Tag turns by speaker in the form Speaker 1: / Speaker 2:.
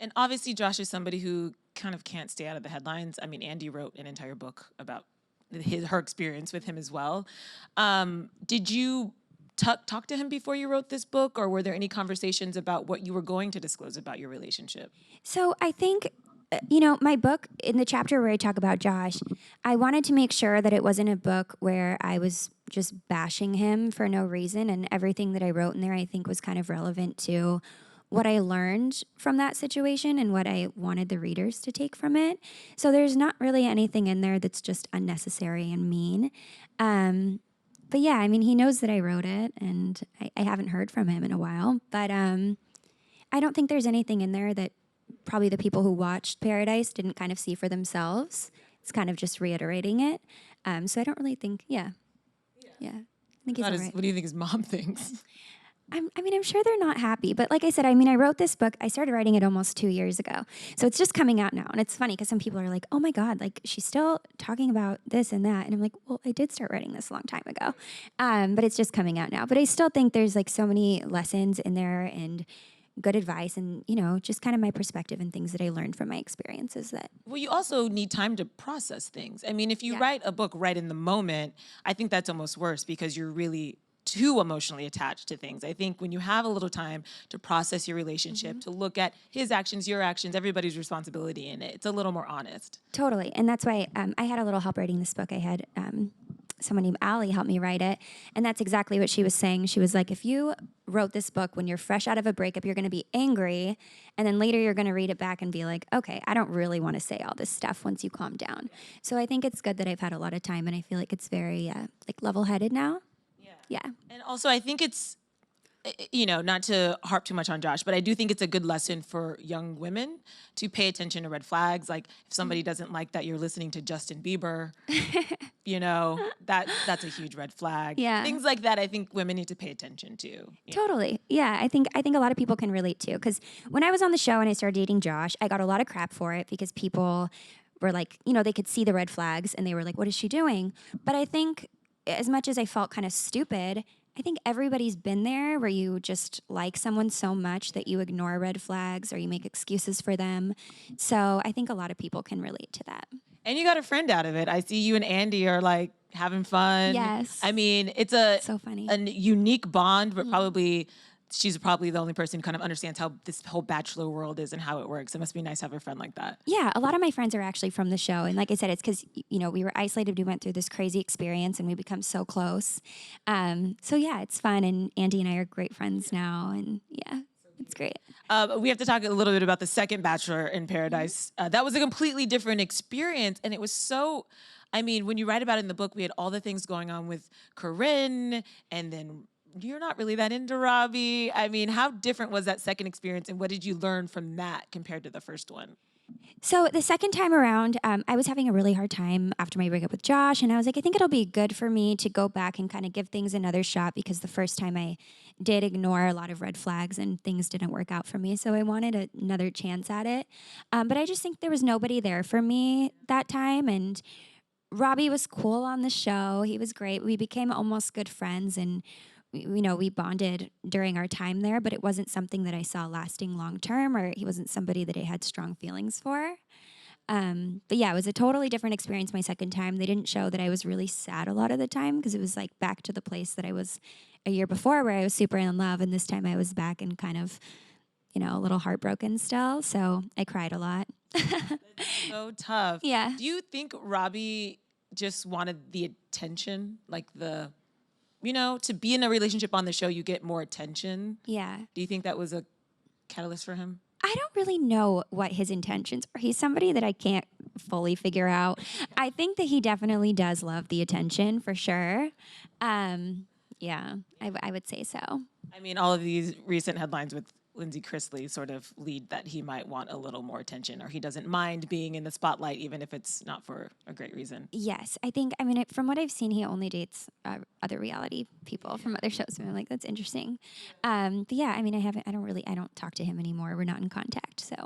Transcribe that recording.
Speaker 1: And obviously, Josh is somebody who kind of can't stay out of the headlines. I mean, Andy wrote an entire book about her experience with him as well. Did you talk to him before you wrote this book, or were there any conversations about what you were going to disclose about your relationship?
Speaker 2: So I think, my book, in the chapter where I talk about Josh, I wanted to make sure that it wasn't a book where I was just bashing him for no reason. And everything that I wrote in there, I think, was kind of relevant to what I learned from that situation and what I wanted the readers to take from it. So there's not really anything in there that's just unnecessary and mean. But yeah, I mean, he knows that I wrote it, and I haven't heard from him in a while. But I don't think there's anything in there that probably the people who watched Paradise didn't kind of see for themselves. It's kind of just reiterating it. So I don't really think, yeah. I think he's all right.
Speaker 1: What do you think his mom thinks?
Speaker 2: I'm sure they're not happy. But like I said, I wrote this book. I started writing it almost 2 years ago. So it's just coming out now. And it's funny because some people are like, oh my God, like she's still talking about this and that. And I'm like, well, I did start writing this a long time ago. But it's just coming out now. But I still think there's like so many lessons in there and good advice and, just kind of my perspective and things that I learned from my experiences that.
Speaker 1: Well, you also need time to process things. I mean, if you write a book right in the moment, I think that's almost worse because you're really too emotionally attached to things. I think when you have a little time to process your relationship, to look at his actions, your actions, everybody's responsibility in it, it's a little more honest.
Speaker 2: Totally. And that's why I had a little help writing this book. I had someone named Allie help me write it. And that's exactly what she was saying. She was like, if you wrote this book when you're fresh out of a breakup, you're going to be angry. And then later you're going to read it back and be like, okay, I don't really want to say all this stuff once you calm down. So I think it's good that I've had a lot of time and I feel like it's very level-headed now. Yeah.
Speaker 1: And also I think it's, not to harp too much on Josh, but I do think it's a good lesson for young women to pay attention to red flags. Like if somebody doesn't like that you're listening to Justin Bieber, that's a huge red flag.
Speaker 2: Yeah.
Speaker 1: Things like that I think women need to pay attention to.
Speaker 2: Totally. Yeah, I think a lot of people can relate to. Because when I was on the show and I started dating Josh, I got a lot of crap for it because people were like, they could see the red flags and they were like, what is she doing? But I think as much as I felt kind of stupid, I think everybody's been there where you just like someone so much that you ignore red flags or you make excuses for them. So I think a lot of people can relate to that.
Speaker 1: And you got a friend out of it. I see you and Andy are like having fun.
Speaker 2: Yes.
Speaker 1: I mean, it's so funny. A unique bond, but she's probably the only person who kind of understands how this whole Bachelor world is and how it works. It must be nice to have a friend like that.
Speaker 2: Yeah, a lot of my friends are actually from the show. And like I said, it's because, we were isolated. We went through this crazy experience and we become so close. So yeah, it's fun. And Andy and I are great friends now. And yeah, it's great.
Speaker 1: We have to talk a little bit about the second Bachelor in Paradise. That was a completely different experience. And it was so... I mean, when you write about it in the book, we had all the things going on with Corinne, and then you're not really that into Robby. I mean, how different was that second experience, and what did you learn from that compared to the first one?
Speaker 2: So the second time around, I was having a really hard time after my breakup with Josh, and I was like, I think it'll be good for me to go back and kind of give things another shot because the first time I did ignore a lot of red flags and things didn't work out for me, so I wanted another chance at it. But I just think there was nobody there for me that time, and Robby was cool on the show. He was great. We became almost good friends, and we bonded during our time there, but it wasn't something that I saw lasting long term, or he wasn't somebody that I had strong feelings for. But yeah, it was a totally different experience my second time. They didn't show that I was really sad a lot of the time because it was like back to the place that I was a year before where I was super in love, and this time I was back and kind of, a little heartbroken still. So I cried a lot.
Speaker 1: That's so tough.
Speaker 2: Yeah.
Speaker 1: Do you think Robby just wanted the attention, like to be in a relationship on the show, you get more attention?
Speaker 2: Yeah.
Speaker 1: Do you think that was a catalyst for him?
Speaker 2: I don't really know what his intentions are. He's somebody that I can't fully figure out. I think that he definitely does love the attention for sure. Yeah, I would say so.
Speaker 1: I mean, all of these recent headlines with Lindsay Chrisley sort of lead that he might want a little more attention, or he doesn't mind being in the spotlight, even if it's not for a great reason.
Speaker 2: Yes, from what I've seen, he only dates other reality people from other shows. So I'm like, that's interesting. But yeah, I don't talk to him anymore. We're not in contact, so.